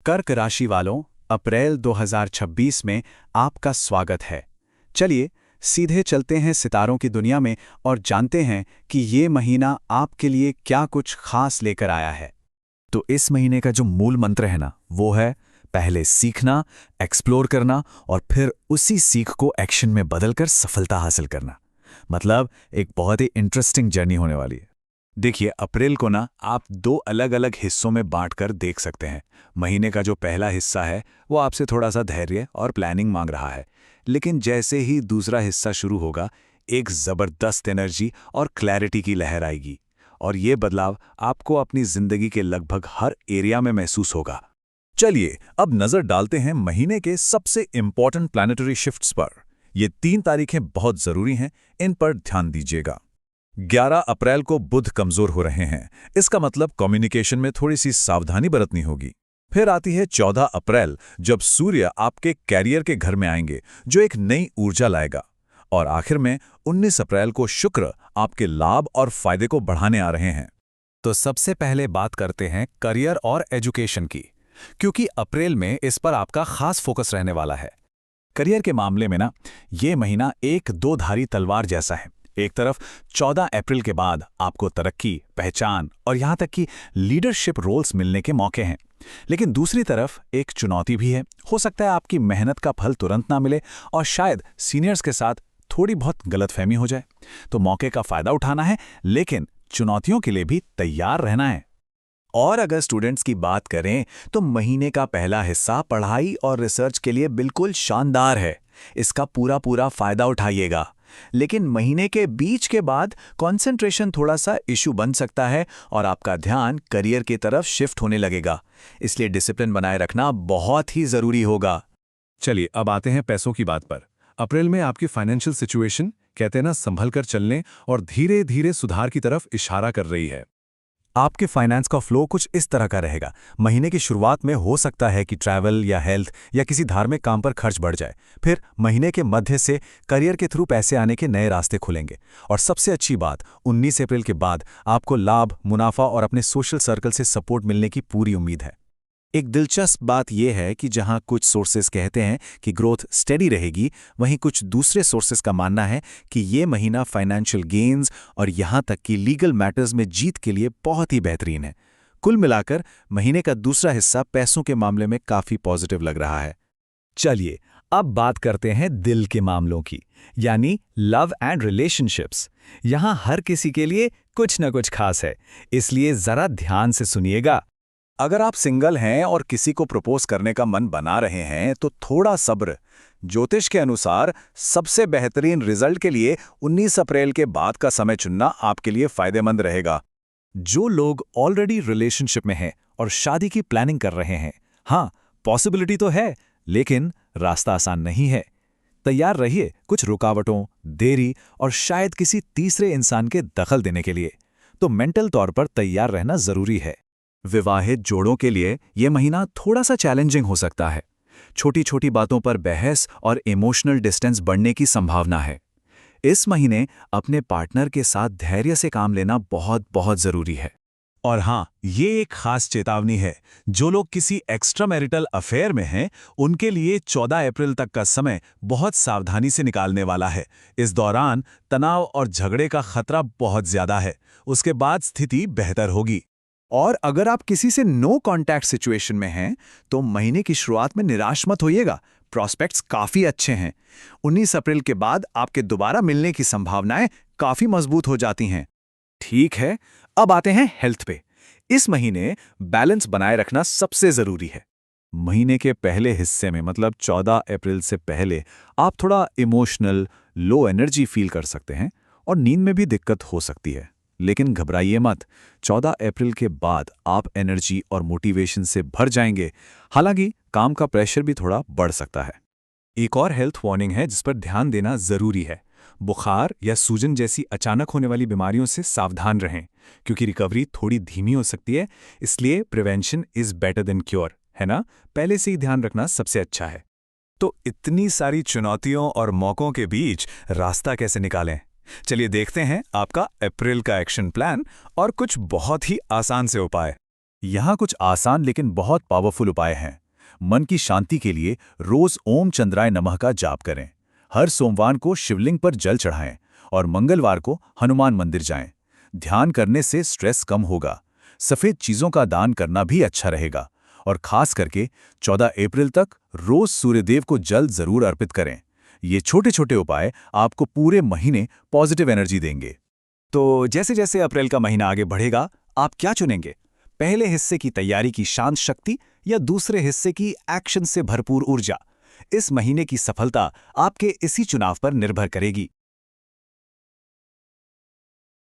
कर्क राशि वालों, अप्रैल 2026 में आपका स्वागत है। चलिए सीधे चलते हैं सितारों की दुनिया में और जानते हैं कि ये महीना आपके लिए क्या कुछ खास लेकर आया है। तो इस महीने का जो मूल मंत्र है ना, वो है पहले सीखना, एक्सप्लोर करना और फिर उसी सीख को एक्शन में बदलकर सफलता हासिल करना। मतलब एक बहुत ही इंटरेस्टिंग जर्नी होने वाली है। देखिए, अप्रैल को ना आप दो अलग अलग हिस्सों में बांटकर देख सकते हैं। महीने का जो पहला हिस्सा है वो आपसे थोड़ा सा धैर्य और प्लानिंग मांग रहा है, लेकिन जैसे ही दूसरा हिस्सा शुरू होगा, एक ज़बरदस्त एनर्जी और क्लैरिटी की लहर आएगी और ये बदलाव आपको अपनी ज़िंदगी के लगभग हर एरिया में महसूस होगा। चलिए अब नजर डालते हैं महीने के सबसे इंपॉर्टेंट प्लैनेटरी शिफ्ट्स पर। ये 3 तारीखें बहुत जरूरी हैं, इन पर ध्यान दीजिएगा। 11 अप्रैल को बुध कमजोर हो रहे हैं, इसका मतलब कम्युनिकेशन में थोड़ी सी सावधानी बरतनी होगी। फिर आती है 14 अप्रैल, जब सूर्य आपके कैरियर के घर में आएंगे, जो एक नई ऊर्जा लाएगा। और आखिर में 19 अप्रैल को शुक्र आपके लाभ और फायदे को बढ़ाने आ रहे हैं। तो सबसे पहले बात करते हैं करियर और एजुकेशन की, क्योंकि अप्रैल में इस पर आपका खास फोकस रहने वाला है। करियर के मामले में ना ये महीना एक दो-धारी तलवार जैसा है। एक तरफ 14 अप्रैल के बाद आपको तरक्की, पहचान और यहाँ तक कि लीडरशिप रोल्स मिलने के मौके हैं, लेकिन दूसरी तरफ एक चुनौती भी है। हो सकता है आपकी मेहनत का फल तुरंत ना मिले और शायद सीनियर्स के साथ थोड़ी बहुत गलतफहमी हो जाए। तो मौके का फायदा उठाना है, लेकिन चुनौतियों के लिए भी तैयार रहना है। और अगर स्टूडेंट्स की बात करें तो महीने का पहला हिस्सा पढ़ाई और रिसर्च के लिए बिल्कुल शानदार है। इसका पूरा फायदा उठाइएगा। लेकिन महीने के बीच के बाद कंसंट्रेशन थोड़ा सा इशू बन सकता है और आपका ध्यान करियर की तरफ शिफ्ट होने लगेगा। इसलिए डिसिप्लिन बनाए रखना बहुत ही जरूरी होगा। चलिए अब आते हैं पैसों की बात पर। अप्रैल में आपकी फाइनेंशियल सिचुएशन, कहते हैं ना, संभल कर चलने और धीरे धीरे सुधार की तरफ इशारा कर रही है। आपके फाइनेंस का फ्लो कुछ इस तरह का रहेगा। महीने की शुरुआत में हो सकता है कि ट्रैवल या हेल्थ या किसी धार्मिक काम पर खर्च बढ़ जाए। फिर महीने के मध्य से करियर के थ्रू पैसे आने के नए रास्ते खुलेंगे। और सबसे अच्छी बात, 19 अप्रैल के बाद आपको लाभ, मुनाफा और अपने सोशल सर्कल से सपोर्ट मिलने की पूरी उम्मीद है। एक दिलचस्प बात यह है कि जहां कुछ सोर्सेस कहते हैं कि ग्रोथ स्टेडी रहेगी, वहीं कुछ दूसरे सोर्सेस का मानना है कि ये महीना फाइनेंशियल गेन्स और यहां तक कि लीगल मैटर्स में जीत के लिए बहुत ही बेहतरीन है। कुल मिलाकर महीने का दूसरा हिस्सा पैसों के मामले में काफी पॉजिटिव लग रहा है। चलिए अब बात करते हैं दिल के मामलों की, यानी लव एंड रिलेशनशिप्स। यहां हर किसी के लिए कुछ न कुछ खास है, इसलिए जरा ध्यान से सुनिएगा। अगर आप सिंगल हैं और किसी को प्रपोज करने का मन बना रहे हैं तो थोड़ा सब्र। ज्योतिष के अनुसार सबसे बेहतरीन रिजल्ट के लिए 19 अप्रैल के बाद का समय चुनना आपके लिए फायदेमंद रहेगा। जो लोग ऑलरेडी रिलेशनशिप में हैं और शादी की प्लानिंग कर रहे हैं, हाँ, पॉसिबिलिटी तो है, लेकिन रास्ता आसान नहीं है। तैयार रहिए कुछ रुकावटों, देरी और शायद किसी तीसरे इंसान के दखल देने के लिए। तो मेंटल तौर पर तैयार रहना जरूरी है। विवाहित जोड़ों के लिए यह महीना थोड़ा सा चैलेंजिंग हो सकता है। छोटी छोटी बातों पर बहस और इमोशनल डिस्टेंस बढ़ने की संभावना है। इस महीने अपने पार्टनर के साथ धैर्य से काम लेना बहुत जरूरी है। और हाँ, ये एक खास चेतावनी है। जो लोग किसी एक्स्ट्रा मैरिटल अफेयर में हैं, उनके लिए 14 अप्रैल तक का समय बहुत सावधानी से निकालने वाला है। इस दौरान तनाव और झगड़े का खतरा बहुत ज्यादा है। उसके बाद स्थिति बेहतर होगी। और अगर आप किसी से नो कॉन्टैक्ट सिचुएशन में हैं, तो महीने की शुरुआत में निराश मत होइएगा। प्रॉस्पेक्ट्स काफी अच्छे हैं। 19 अप्रैल के बाद आपके दोबारा मिलने की संभावनाएं काफी मजबूत हो जाती हैं। ठीक है, अब आते हैं हेल्थ पे। इस महीने बैलेंस बनाए रखना सबसे जरूरी है। महीने के पहले हिस्से में, मतलब 14 अप्रैल से पहले, आप थोड़ा इमोशनल, लो एनर्जी फील कर सकते हैं और नींद में भी दिक्कत हो सकती है। लेकिन घबराइए मत, 14 अप्रैल के बाद आप एनर्जी और मोटिवेशन से भर जाएंगे। हालांकि काम का प्रेशर भी थोड़ा बढ़ सकता है। एक और हेल्थ वार्निंग है जिस पर ध्यान देना जरूरी है। बुखार या सूजन जैसी अचानक होने वाली बीमारियों से सावधान रहें, क्योंकि रिकवरी थोड़ी धीमी हो सकती है। इसलिए prevention is better than cure, है ना? पहले से ही ध्यान रखना सबसे अच्छा है। तो इतनी सारी चुनौतियों और मौकों के बीच रास्ता कैसे निकालें? चलिए देखते हैं आपका अप्रैल का एक्शन प्लान और कुछ बहुत ही आसान से उपाय। यहाँ कुछ आसान लेकिन बहुत पावरफुल उपाय हैं। मन की शांति के लिए रोज ओम चंद्राय नमः का जाप करें। हर सोमवार को शिवलिंग पर जल चढ़ाएं और मंगलवार को हनुमान मंदिर जाएं। ध्यान करने से स्ट्रेस कम होगा। सफेद चीजों का दान करना भी अच्छा रहेगा। और खास करके 14 अप्रैल तक रोज सूर्यदेव को जल जरूर अर्पित करें। ये छोटे छोटे उपाय आपको पूरे महीने पॉजिटिव एनर्जी देंगे। तो जैसे जैसे अप्रैल का महीना आगे बढ़ेगा, आप क्या चुनेंगे? पहले हिस्से की तैयारी की शांत शक्ति या दूसरे हिस्से की एक्शन से भरपूर ऊर्जा? इस महीने की सफलता आपके इसी चुनाव पर निर्भर करेगी।